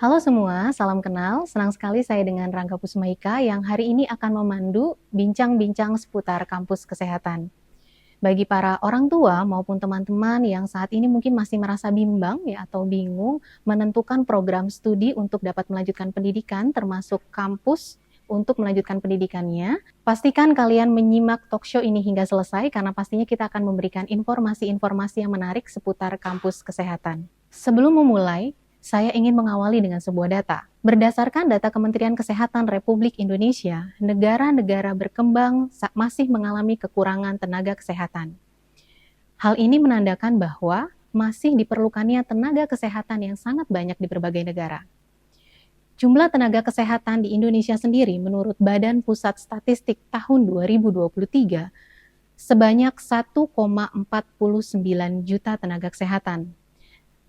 Halo semua, salam kenal. Senang sekali saya dengan Rangga Pusmaika yang hari ini akan memandu bincang-bincang seputar kampus kesehatan. Bagi para orang tua maupun teman-teman yang saat ini mungkin masih merasa bimbang ya atau bingung menentukan program studi untuk dapat melanjutkan pendidikan termasuk kampus untuk melanjutkan pendidikannya, pastikan kalian menyimak talk show ini hingga selesai karena pastinya kita akan memberikan informasi-informasi yang menarik seputar kampus kesehatan. Sebelum memulai, saya ingin mengawali dengan sebuah data. Berdasarkan data Kementerian Kesehatan Republik Indonesia, negara-negara berkembang masih mengalami kekurangan tenaga kesehatan. Hal ini menandakan bahwa masih diperlukannya tenaga kesehatan yang sangat banyak di berbagai negara. Jumlah tenaga kesehatan di Indonesia sendiri menurut Badan Pusat Statistik tahun 2023 sebanyak 1,49 juta tenaga kesehatan.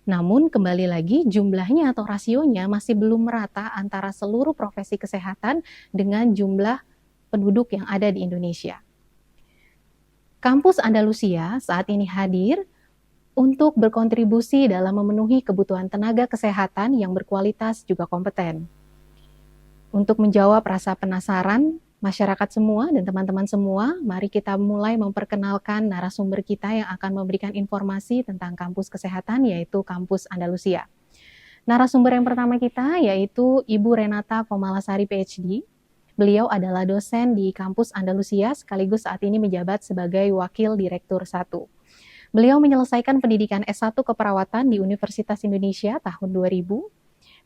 Namun kembali lagi jumlahnya atau rasionya masih belum merata antara seluruh profesi kesehatan dengan jumlah penduduk yang ada di Indonesia. Kampus Andalusia saat ini hadir untuk berkontribusi dalam memenuhi kebutuhan tenaga kesehatan yang berkualitas juga kompeten. Untuk menjawab rasa penasaran masyarakat semua dan teman-teman semua, mari kita mulai memperkenalkan narasumber kita yang akan memberikan informasi tentang kampus kesehatan, yaitu Kampus Andalusia. Narasumber yang pertama kita yaitu Ibu Renata Komalasari PhD. Beliau adalah dosen di Kampus Andalusia sekaligus saat ini menjabat sebagai Wakil Direktur 1. Beliau menyelesaikan pendidikan S1 keperawatan di Universitas Indonesia tahun 2000,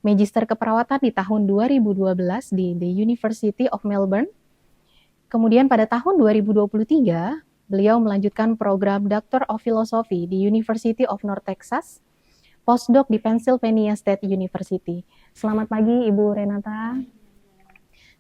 Magister keperawatan di tahun 2012 di The University of Melbourne. Kemudian pada tahun 2023, beliau melanjutkan program Doctor of Philosophy di University of North Texas, postdoc di Pennsylvania State University. Selamat pagi Ibu Renata.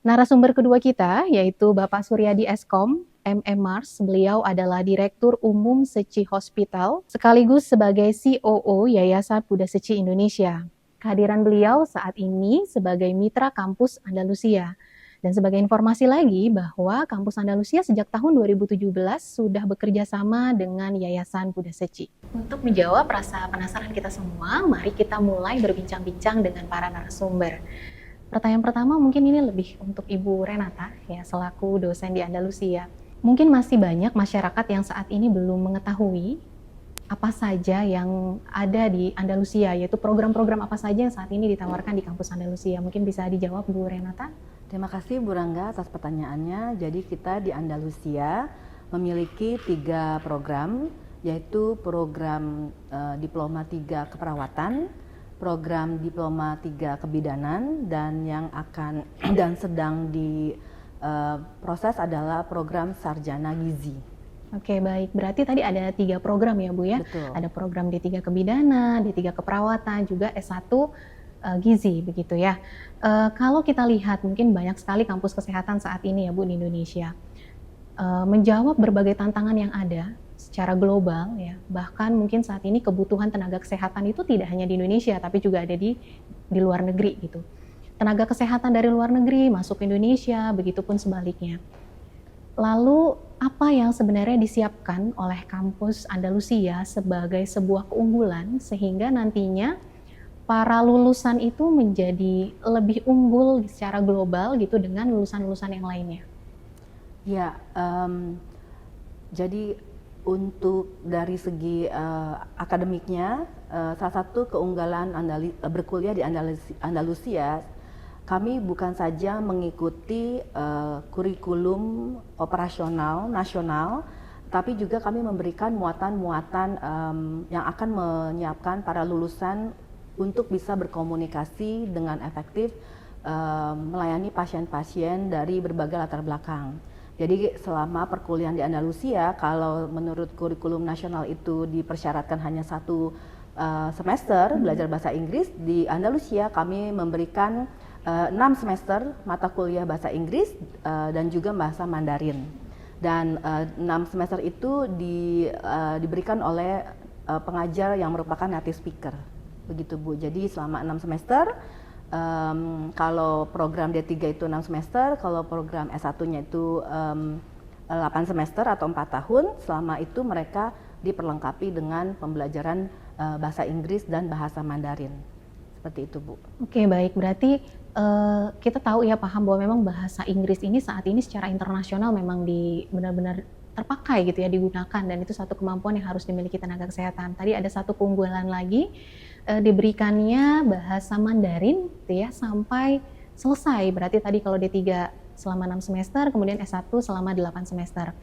Narasumber kedua kita yaitu Bapak Suryadi Eskom, MMArs. Beliau adalah Direktur Umum Seci Hospital, sekaligus sebagai COO Yayasan Buddha Seci Indonesia. Kehadiran beliau saat ini sebagai Mitra Kampus Andalusia. Dan sebagai informasi lagi bahwa Kampus Andalusia sejak tahun 2017 sudah bekerja sama dengan Yayasan Buddha Seci. Untuk menjawab rasa penasaran kita semua, mari kita mulai berbincang-bincang dengan para narasumber. Pertanyaan pertama mungkin ini lebih untuk Ibu Renata ya selaku dosen di Andalusia. Mungkin masih banyak masyarakat yang saat ini belum mengetahui apa saja yang ada di Andalusia, yaitu program-program apa saja yang saat ini ditawarkan di Kampus Andalusia. Mungkin bisa dijawab Bu Renata. Terima kasih Bu Rangga atas pertanyaannya. Jadi kita di Andalusia memiliki 3 program, yaitu program Diploma 3 Keperawatan, program Diploma 3 Kebidanan, dan yang akan dan sedang proses adalah program Sarjana Gizi. Oke, baik. Berarti tadi ada 3 program ya Bu ya? Betul. Ada program D3 Kebidanan, D3 Keperawatan, juga S1 Gizi begitu ya. Kalau kita lihat mungkin banyak sekali kampus kesehatan saat ini ya Bu di Indonesia. Menjawab berbagai tantangan yang ada secara global ya. Bahkan mungkin saat ini kebutuhan tenaga kesehatan itu tidak hanya di Indonesia tapi juga ada di luar negeri gitu. Tenaga kesehatan dari luar negeri masuk ke Indonesia, begitupun sebaliknya. Lalu apa yang sebenarnya disiapkan oleh Kampus Andalusia sebagai sebuah keunggulan sehingga nantinya para lulusan itu menjadi lebih unggul secara global gitu dengan lulusan-lulusan yang lainnya? Ya, jadi untuk dari segi akademiknya, salah satu keunggulan berkuliah di Andalusia, kami bukan saja mengikuti kurikulum operasional nasional, tapi juga kami memberikan muatan-muatan yang akan menyiapkan para lulusan untuk bisa berkomunikasi dengan efektif melayani pasien-pasien dari berbagai latar belakang. Jadi selama perkuliahan di Andalusia, kalau menurut kurikulum nasional itu dipersyaratkan hanya 1 semester belajar bahasa Inggris, di Andalusia kami memberikan 6 semester mata kuliah bahasa Inggris dan juga bahasa Mandarin. Dan 6 semester itu diberikan oleh pengajar yang merupakan native speaker. Begitu Bu, jadi selama 6 semester, kalau program D3 itu 6 semester, kalau program S1-nya itu 8 semester atau 4 tahun, selama itu mereka diperlengkapi dengan pembelajaran bahasa Inggris dan bahasa Mandarin. seperti itu, Bu. Oke, baik. Berarti kita tahu ya, paham bahwa memang bahasa Inggris ini saat ini secara internasional memang benar-benar terpakai gitu ya, digunakan, dan itu satu kemampuan yang harus dimiliki tenaga kesehatan. Tadi ada satu keunggulan lagi, diberikannya bahasa Mandarin gitu ya sampai selesai. Berarti tadi kalau D3 selama 6 semester, kemudian S1 selama 8 semester.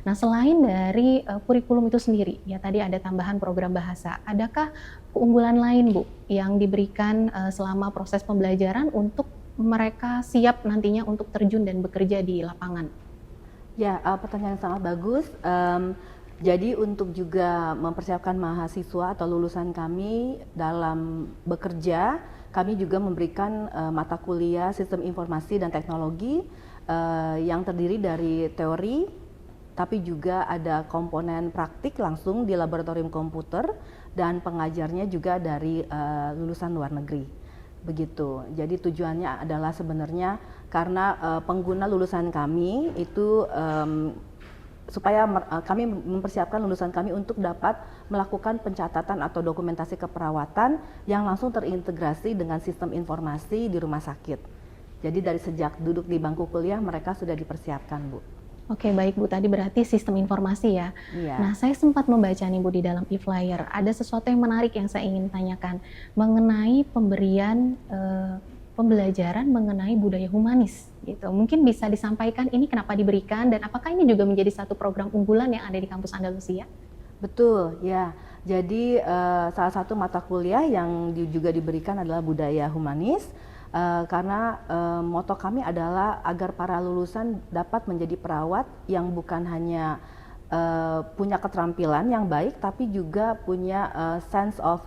Nah, selain dari kurikulum itu sendiri, ya tadi ada tambahan program bahasa. Adakah keunggulan lain, Bu, yang diberikan selama proses pembelajaran untuk mereka siap nantinya untuk terjun dan bekerja di lapangan? Ya, pertanyaan yang sangat bagus. Jadi untuk juga mempersiapkan mahasiswa atau lulusan kami dalam bekerja, kami juga memberikan mata kuliah sistem informasi dan teknologi yang terdiri dari teori, tapi juga ada komponen praktik langsung di laboratorium komputer, dan pengajarnya juga dari lulusan luar negeri. Begitu. Jadi tujuannya adalah sebenarnya karena pengguna lulusan kami itu supaya kami mempersiapkan lulusan kami untuk dapat melakukan pencatatan atau dokumentasi keperawatan yang langsung terintegrasi dengan sistem informasi di rumah sakit. Jadi dari sejak duduk di bangku kuliah mereka sudah dipersiapkan, Bu. Oke, baik Bu, tadi berarti sistem informasi ya. Iya. Nah, saya sempat membaca nih Bu di dalam e-flyer, ada sesuatu yang menarik yang saya ingin tanyakan mengenai pemberian pembelajaran mengenai budaya humanis gitu. Mungkin bisa disampaikan ini kenapa diberikan, dan apakah ini juga menjadi satu program unggulan yang ada di kampus Andalusia? Betul, ya. Jadi salah satu mata kuliah yang juga diberikan adalah budaya humanis. Karena moto kami adalah agar para lulusan dapat menjadi perawat yang bukan hanya punya keterampilan yang baik, tapi juga punya sense of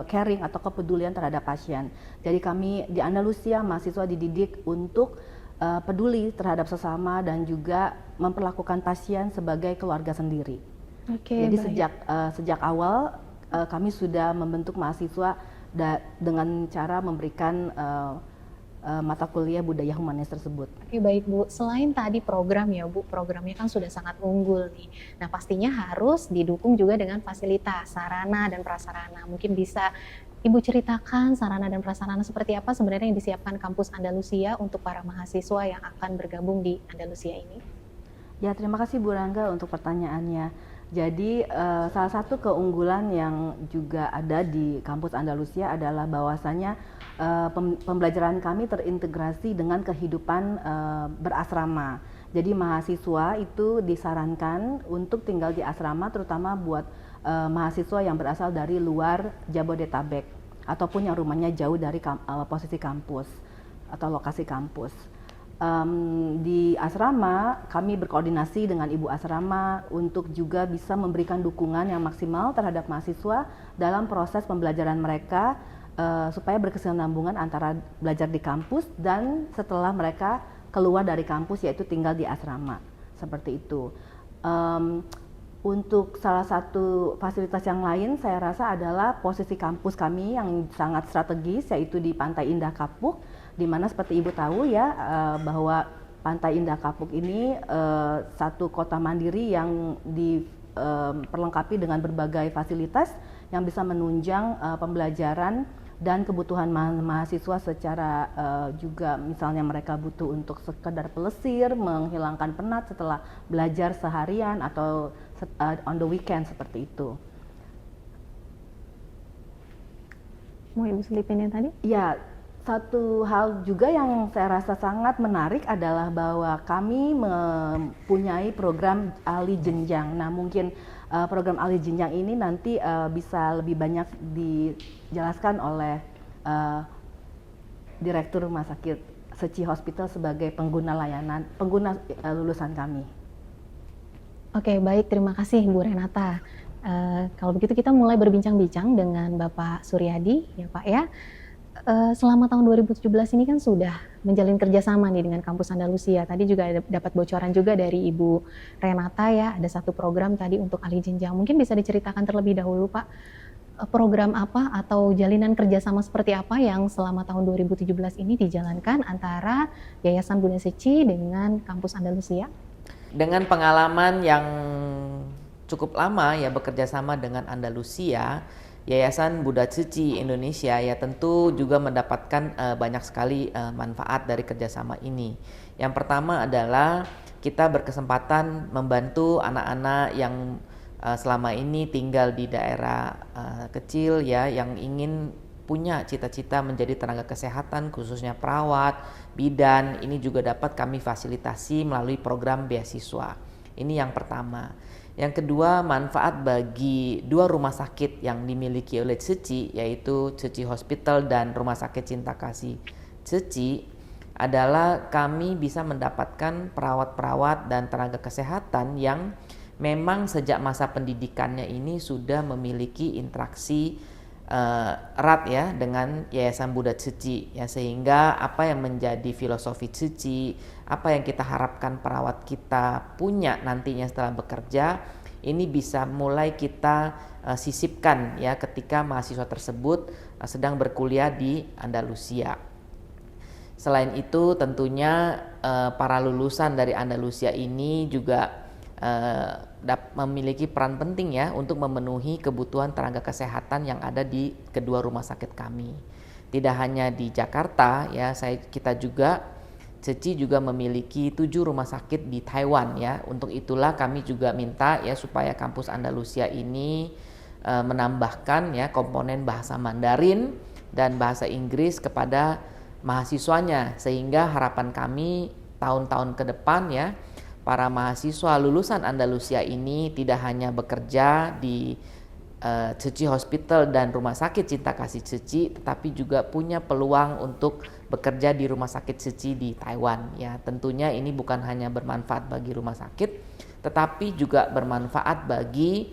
caring atau kepedulian terhadap pasien. Jadi kami di Andalusia mahasiswa dididik untuk peduli terhadap sesama dan juga memperlakukan pasien sebagai keluarga sendiri. Oke, Jadi baik. sejak awal kami sudah membentuk mahasiswa dengan cara memberikan mata kuliah budaya humanis tersebut. Oke, baik Bu. Selain tadi program ya Bu, programnya kan sudah sangat unggul nih. Nah, pastinya harus didukung juga dengan fasilitas, sarana dan prasarana. Mungkin bisa Ibu ceritakan sarana dan prasarana seperti apa sebenarnya yang disiapkan kampus Andalusia untuk para mahasiswa yang akan bergabung di Andalusia ini? Ya, terima kasih Bu Rangga untuk pertanyaannya. Jadi salah satu keunggulan yang juga ada di kampus Andalusia adalah bahwasanya pembelajaran kami terintegrasi dengan kehidupan berasrama. Jadi mahasiswa itu disarankan untuk tinggal di asrama, terutama buat mahasiswa yang berasal dari luar Jabodetabek ataupun yang rumahnya jauh dari posisi kampus atau lokasi kampus. Di asrama kami berkoordinasi dengan ibu asrama untuk juga bisa memberikan dukungan yang maksimal terhadap mahasiswa dalam proses pembelajaran mereka supaya berkesinambungan antara belajar di kampus dan setelah mereka keluar dari kampus, yaitu tinggal di asrama, seperti itu. Untuk salah satu fasilitas yang lain saya rasa adalah posisi kampus kami yang sangat strategis, yaitu di Pantai Indah Kapuk, di mana seperti Ibu tahu ya bahwa Pantai Indah Kapuk ini satu kota mandiri yang diperlengkapi dengan berbagai fasilitas yang bisa menunjang pembelajaran dan kebutuhan mahasiswa secara juga misalnya mereka butuh untuk sekedar pelesir, menghilangkan penat setelah belajar seharian atau on the weekend seperti itu. Mau Ibu selipin yang tadi? Ya, satu hal juga yang saya rasa sangat menarik adalah bahwa kami mempunyai program ahli jenjang. Nah, mungkin program ahli jenjang ini nanti bisa lebih banyak dijelaskan oleh Direktur Rumah Sakit Seci Hospital sebagai pengguna lulusan kami. Oke, baik. Terima kasih Bu Renata. Kalau begitu kita mulai berbincang-bincang dengan Bapak Suryadi, ya Pak ya. Selama tahun 2017 ini kan sudah menjalin kerjasama nih dengan kampus Andalusia. Tadi juga dapat bocoran juga dari Ibu Renata ya, ada satu program tadi untuk ahli jenjang. Mungkin bisa diceritakan terlebih dahulu Pak, program apa atau jalinan kerjasama seperti apa yang selama tahun 2017 ini dijalankan antara Yayasan Bunda Seci dengan kampus Andalusia? Dengan pengalaman yang cukup lama ya bekerja sama dengan Andalusia, Yayasan Buddha Tzu Indonesia ya tentu juga mendapatkan banyak sekali manfaat dari kerjasama ini. Yang pertama adalah kita berkesempatan membantu anak-anak yang selama ini tinggal di daerah kecil ya, yang ingin punya cita-cita menjadi tenaga kesehatan, khususnya perawat, bidan. Ini juga dapat kami fasilitasi melalui program beasiswa. Ini yang pertama. Yang kedua, manfaat bagi 2 rumah sakit yang dimiliki oleh Tzu, yaitu Tzu Hospital dan Rumah Sakit Cinta Kasih Tzu, adalah kami bisa mendapatkan perawat-perawat dan tenaga kesehatan yang memang sejak masa pendidikannya ini sudah memiliki interaksi erat ya dengan Yayasan Buddha Tzu ya, sehingga apa yang menjadi filosofi Tzu, apa yang kita harapkan perawat kita punya nantinya setelah bekerja, ini bisa mulai kita sisipkan ya ketika mahasiswa tersebut sedang berkuliah di Andalusia. Selain itu tentunya para lulusan dari Andalusia ini juga memiliki peran penting ya untuk memenuhi kebutuhan tenaga kesehatan yang ada di kedua rumah sakit kami. Tidak hanya di Jakarta ya, kita juga Tzu juga memiliki 7 rumah sakit di Taiwan ya. Untuk itulah kami juga minta ya supaya kampus Andalusia ini menambahkan ya komponen bahasa Mandarin dan bahasa Inggris kepada mahasiswanya, sehingga harapan kami tahun-tahun ke depan ya para mahasiswa lulusan Andalusia ini tidak hanya bekerja di Tzu Hospital dan Rumah Sakit Cinta Kasih Tzu, tetapi juga punya peluang untuk bekerja di Rumah Sakit Tzu di Taiwan. Ya, tentunya ini bukan hanya bermanfaat bagi rumah sakit, tetapi juga bermanfaat bagi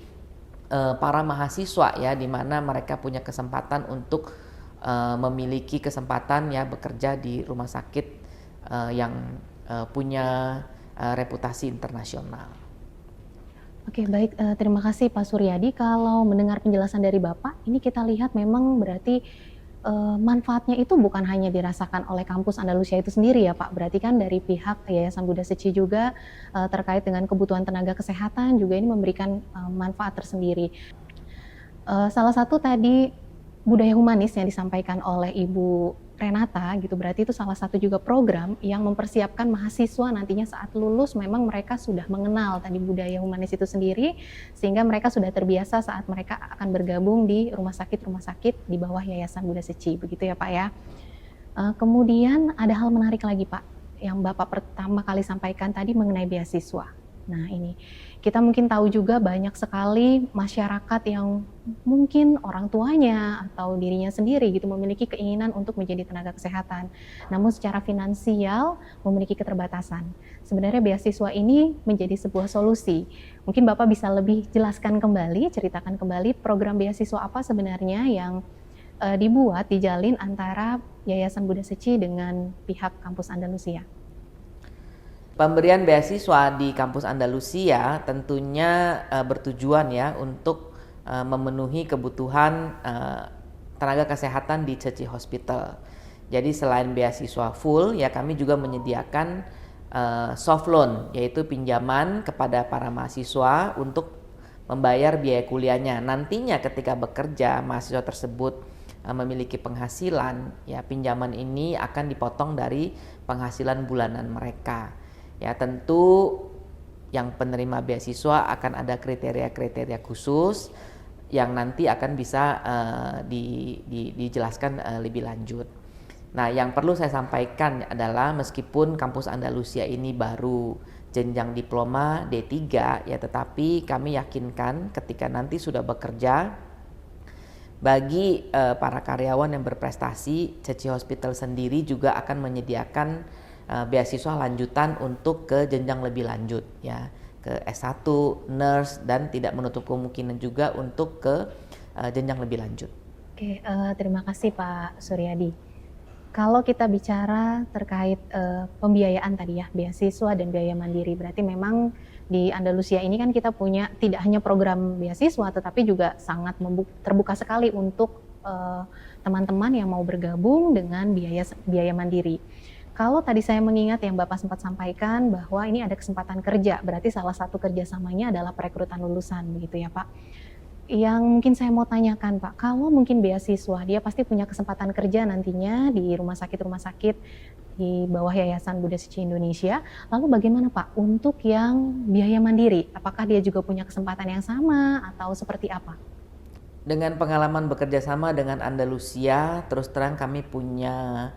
para mahasiswa ya, di mana mereka punya kesempatan untuk memiliki kesempatan ya bekerja di rumah sakit yang punya reputasi internasional. Oke, baik. Terima kasih Pak Suryadi. Kalau mendengar penjelasan dari Bapak, ini kita lihat memang berarti manfaatnya itu bukan hanya dirasakan oleh kampus Andalusia itu sendiri ya Pak. Berarti kan dari pihak Yayasan Buddha Tzu juga terkait dengan kebutuhan tenaga kesehatan juga ini memberikan manfaat tersendiri. Salah satu tadi budaya humanis yang disampaikan oleh Ibu Renata gitu, berarti itu salah satu juga program yang mempersiapkan mahasiswa nantinya saat lulus memang mereka sudah mengenal tadi budaya humanis itu sendiri, sehingga mereka sudah terbiasa saat mereka akan bergabung di rumah sakit di bawah Yayasan Buddha Tzu, begitu ya Pak ya. Kemudian ada hal menarik lagi Pak, yang Bapak pertama kali sampaikan tadi mengenai beasiswa. Nah ini, kita mungkin tahu juga banyak sekali masyarakat yang mungkin orang tuanya atau dirinya sendiri gitu memiliki keinginan untuk menjadi tenaga kesehatan. Namun secara finansial memiliki keterbatasan. Sebenarnya beasiswa ini menjadi sebuah solusi. Mungkin Bapak bisa lebih jelaskan kembali, ceritakan kembali program beasiswa apa sebenarnya yang dibuat, dijalin antara Yayasan Buddha Tzu dengan pihak kampus Andalusia. Pemberian beasiswa di kampus Andalusia tentunya bertujuan ya untuk memenuhi kebutuhan tenaga kesehatan di Tzu Hospital. Jadi selain beasiswa full ya kami juga menyediakan soft loan, yaitu pinjaman kepada para mahasiswa untuk membayar biaya kuliahnya. Nantinya ketika bekerja mahasiswa tersebut memiliki penghasilan ya, pinjaman ini akan dipotong dari penghasilan bulanan mereka. Ya, tentu yang penerima beasiswa akan ada kriteria-kriteria khusus yang nanti akan bisa dijelaskan lebih lanjut. Nah, yang perlu saya sampaikan adalah meskipun kampus Andalusia ini baru jenjang diploma D3 ya, tetapi kami yakinkan ketika nanti sudah bekerja, bagi para karyawan yang berprestasi, Tzu Hospital sendiri juga akan menyediakan beasiswa lanjutan untuk ke jenjang lebih lanjut ya, ke S1, nurse, dan tidak menutup kemungkinan juga untuk ke jenjang lebih lanjut. Oke, terima kasih Pak Suryadi. Kalau kita bicara terkait pembiayaan tadi ya, beasiswa dan biaya mandiri, berarti memang di Andalusia ini kan kita punya tidak hanya program beasiswa, tetapi juga sangat terbuka sekali untuk teman-teman yang mau bergabung dengan biaya mandiri. Kalau tadi saya mengingat yang Bapak sempat sampaikan bahwa ini ada kesempatan kerja, berarti salah satu kerjasamanya adalah perekrutan lulusan, begitu ya Pak. yang mungkin saya mau tanyakan Pak, kalau mungkin beasiswa, dia pasti punya kesempatan kerja nantinya di rumah sakit di bawah Yayasan Buddha Suci Indonesia. Lalu bagaimana Pak untuk yang biaya mandiri? Apakah dia juga punya kesempatan yang sama atau seperti apa? Dengan pengalaman bekerja sama dengan Andalusia, terus terang kami punya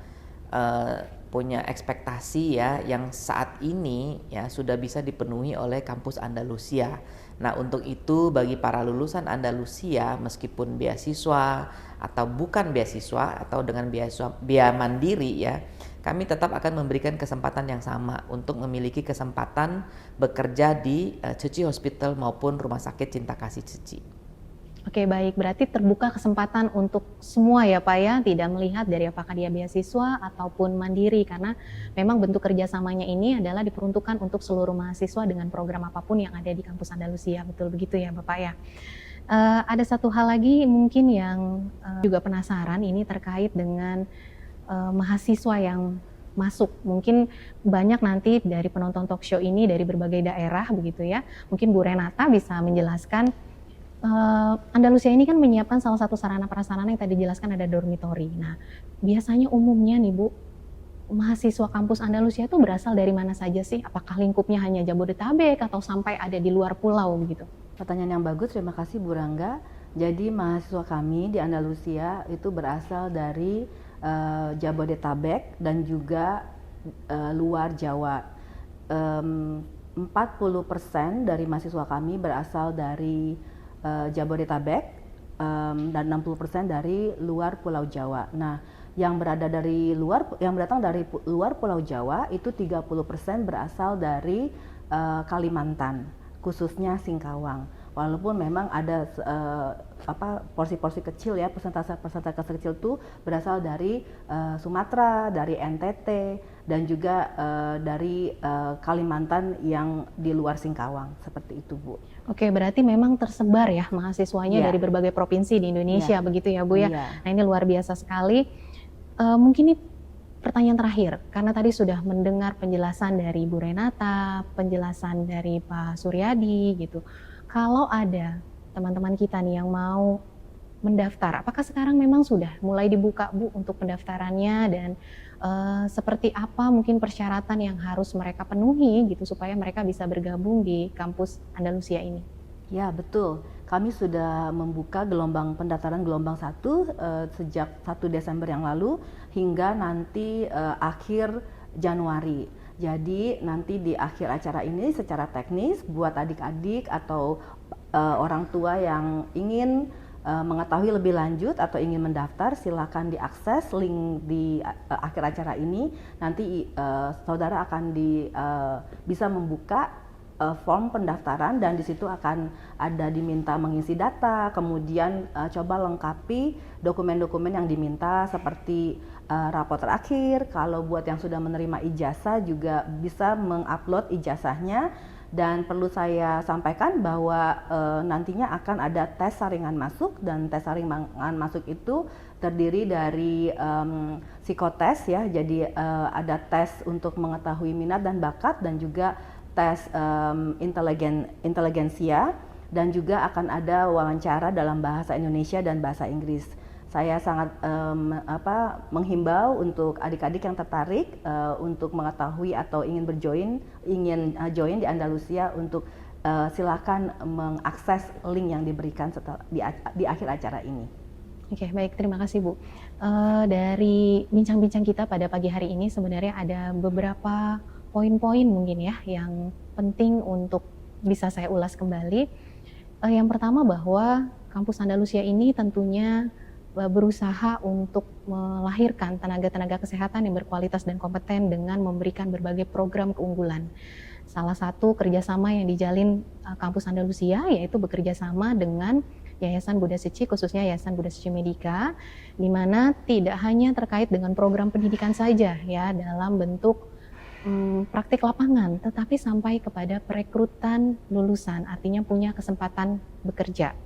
ekspektasi ya yang saat ini ya sudah bisa dipenuhi oleh kampus Andalusia. Nah, untuk itu bagi para lulusan Andalusia meskipun beasiswa atau bukan beasiswa atau dengan biaya mandiri ya, kami tetap akan memberikan kesempatan yang sama untuk memiliki kesempatan bekerja di Tzu Chi Hospital maupun Rumah Sakit Cinta Kasih Tzu Chi. Oke, baik. Berarti terbuka kesempatan untuk semua ya Pak ya, tidak melihat dari apakah dia beasiswa ataupun mandiri, karena memang bentuk kerjasamanya ini adalah diperuntukkan untuk seluruh mahasiswa dengan program apapun yang ada di kampus Andalusia. Betul begitu ya Bapak ya. Ada satu hal lagi mungkin yang juga penasaran, ini terkait dengan mahasiswa yang masuk. Mungkin banyak nanti dari penonton talk show ini dari berbagai daerah begitu ya. Mungkin Bu Renata bisa menjelaskan, Andalusia ini kan menyiapkan salah satu sarana prasarana yang tadi dijelaskan ada dormitory. Nah, biasanya umumnya nih Bu, mahasiswa kampus Andalusia itu berasal dari mana saja sih? Apakah lingkupnya hanya Jabodetabek atau sampai ada di luar pulau begitu? Pertanyaan yang bagus, terima kasih Bu Rangga. Jadi mahasiswa kami di Andalusia itu berasal dari Jabodetabek dan juga luar Jawa. 40% dari mahasiswa kami berasal dari Jabodetabek dan 60% dari luar Pulau Jawa. Nah, yang datang dari luar Pulau Jawa itu 30% berasal dari Kalimantan, khususnya Singkawang. Walaupun memang ada porsi-porsi kecil ya, persentase kecil itu berasal dari Sumatera, dari NTT dan juga dari Kalimantan yang di luar Singkawang, seperti itu Bu. Oke, berarti memang tersebar ya mahasiswanya dari berbagai provinsi di Indonesia begitu ya Bu ya. Nah, ini luar biasa sekali. Mungkin ini pertanyaan terakhir, karena tadi sudah mendengar penjelasan dari Bu Renata, penjelasan dari Pak Suryadi gitu. Kalau ada teman-teman kita nih yang mau mendaftar, apakah sekarang memang sudah mulai dibuka Bu untuk pendaftarannya, dan seperti apa mungkin persyaratan yang harus mereka penuhi gitu supaya mereka bisa bergabung di kampus Andalusia ini? Ya betul, kami sudah membuka pendaftaran gelombang 1 sejak 1 Desember yang lalu hingga nanti akhir Januari. Jadi nanti di akhir acara ini secara teknis buat adik-adik atau orang tua yang ingin mengetahui lebih lanjut atau ingin mendaftar, silakan diakses link di akhir acara ini. Nanti saudara akan bisa membuka form pendaftaran dan di situ akan ada diminta mengisi data, kemudian coba lengkapi dokumen-dokumen yang diminta seperti rapor terakhir. Kalau buat yang sudah menerima ijazah juga bisa mengupload ijazahnya. Dan perlu saya sampaikan bahwa nantinya akan ada tes saringan masuk, dan tes saringan masuk itu terdiri dari psikotes ya, jadi ada tes untuk mengetahui minat dan bakat dan juga tes inteligensia, dan juga akan ada wawancara dalam bahasa Indonesia dan bahasa Inggris. Saya sangat menghimbau untuk adik-adik yang tertarik untuk mengetahui atau ingin join di Andalusia untuk silakan mengakses link yang diberikan di akhir acara ini. Oke, baik, terima kasih Bu. Dari bincang-bincang kita pada pagi hari ini sebenarnya ada beberapa poin-poin mungkin ya yang penting untuk bisa saya ulas kembali. Yang pertama bahwa kampus Andalusia ini tentunya berusaha untuk melahirkan tenaga-tenaga kesehatan yang berkualitas dan kompeten dengan memberikan berbagai program keunggulan. Salah satu kerjasama yang dijalin kampus Andalusia yaitu bekerja sama dengan Yayasan Buddha Suci, khususnya Yayasan Buddha Suci Medika, di mana tidak hanya terkait dengan program pendidikan saja ya dalam bentuk praktik lapangan, tetapi sampai kepada perekrutan lulusan, artinya punya kesempatan bekerja.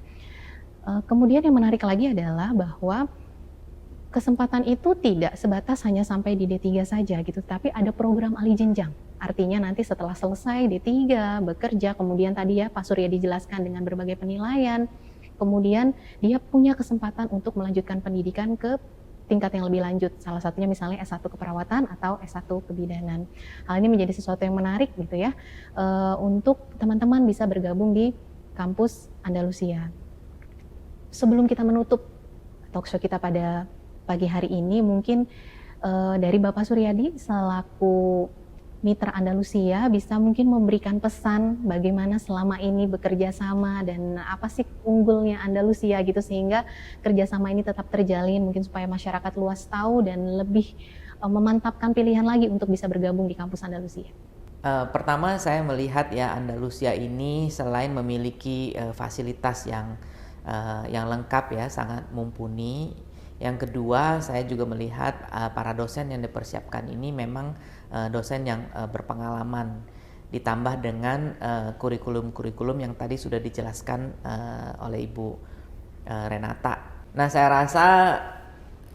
Kemudian yang menarik lagi adalah bahwa kesempatan itu tidak sebatas hanya sampai di D3 saja gitu, tapi ada program alih jenjang. Artinya nanti setelah selesai D3, bekerja, kemudian tadi ya Pak Surya dijelaskan dengan berbagai penilaian, kemudian dia punya kesempatan untuk melanjutkan pendidikan ke tingkat yang lebih lanjut, salah satunya misalnya S1 keperawatan atau S1 kebidanan. Hal ini menjadi sesuatu yang menarik gitu ya, untuk teman-teman bisa bergabung di kampus Andalusia. Sebelum kita menutup talkshow kita pada pagi hari ini, mungkin dari Bapak Suryadi selaku Mitra Andalusia bisa mungkin memberikan pesan bagaimana selama ini bekerja sama dan apa sih unggulnya Andalusia gitu sehingga kerjasama ini tetap terjalin, mungkin supaya masyarakat luas tahu dan lebih memantapkan pilihan lagi untuk bisa bergabung di kampus Andalusia. Pertama saya melihat ya Andalusia ini selain memiliki fasilitas yang lengkap ya, sangat mumpuni. Yang kedua, saya juga melihat para dosen yang dipersiapkan ini memang dosen yang berpengalaman, ditambah dengan kurikulum-kurikulum yang tadi sudah dijelaskan oleh Ibu Renata. Nah, saya rasa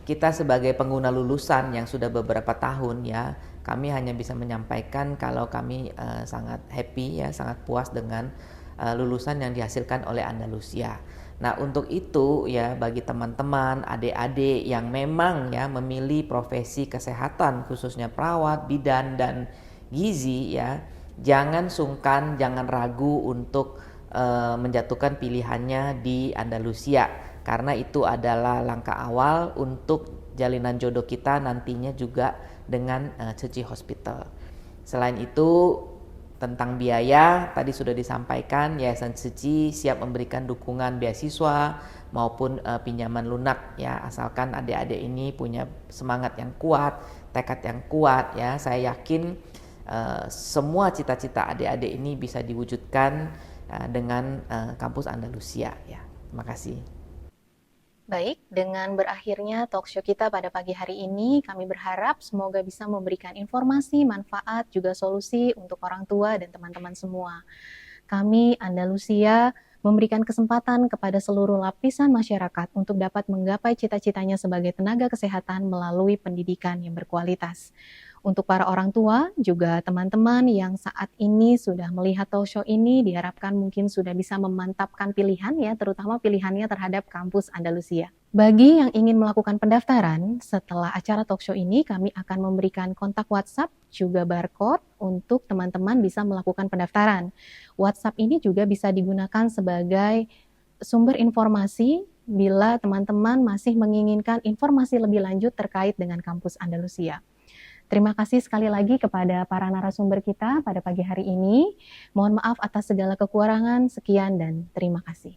kita sebagai pengguna lulusan yang sudah beberapa tahun ya, kami hanya bisa menyampaikan kalau kami sangat happy ya, sangat puas dengan lulusan yang dihasilkan oleh Andalusia. Nah, untuk itu ya bagi teman-teman, adik-adik yang memang ya memilih profesi kesehatan khususnya perawat, bidan dan gizi ya, jangan sungkan, jangan ragu untuk menjatuhkan pilihannya di Andalusia karena itu adalah langkah awal untuk jalinan jodoh kita nantinya juga dengan Tzu Chi Hospital. Selain itu tentang biaya tadi sudah disampaikan, Yayasan Tzu Chi siap memberikan dukungan beasiswa maupun pinjaman lunak ya, asalkan adik-adik ini punya semangat yang kuat, tekad yang kuat ya. Saya yakin semua cita-cita adik-adik ini bisa diwujudkan dengan kampus Andalusia ya. Terima kasih. Baik, dengan berakhirnya talkshow kita pada pagi hari ini, kami berharap semoga bisa memberikan informasi, manfaat, juga solusi untuk orang tua dan teman-teman semua. Kami, Andalusia, memberikan kesempatan kepada seluruh lapisan masyarakat untuk dapat menggapai cita-citanya sebagai tenaga kesehatan melalui pendidikan yang berkualitas. Untuk para orang tua, juga teman-teman yang saat ini sudah melihat talkshow ini, diharapkan mungkin sudah bisa memantapkan pilihan ya, terutama pilihannya terhadap kampus Andalusia. Bagi yang ingin melakukan pendaftaran, setelah acara talkshow ini, kami akan memberikan kontak WhatsApp, juga barcode untuk teman-teman bisa melakukan pendaftaran. WhatsApp ini juga bisa digunakan sebagai sumber informasi bila teman-teman masih menginginkan informasi lebih lanjut terkait dengan kampus Andalusia. Terima kasih sekali lagi kepada para narasumber kita pada pagi hari ini. Mohon maaf atas segala kekurangan. Sekian dan terima kasih.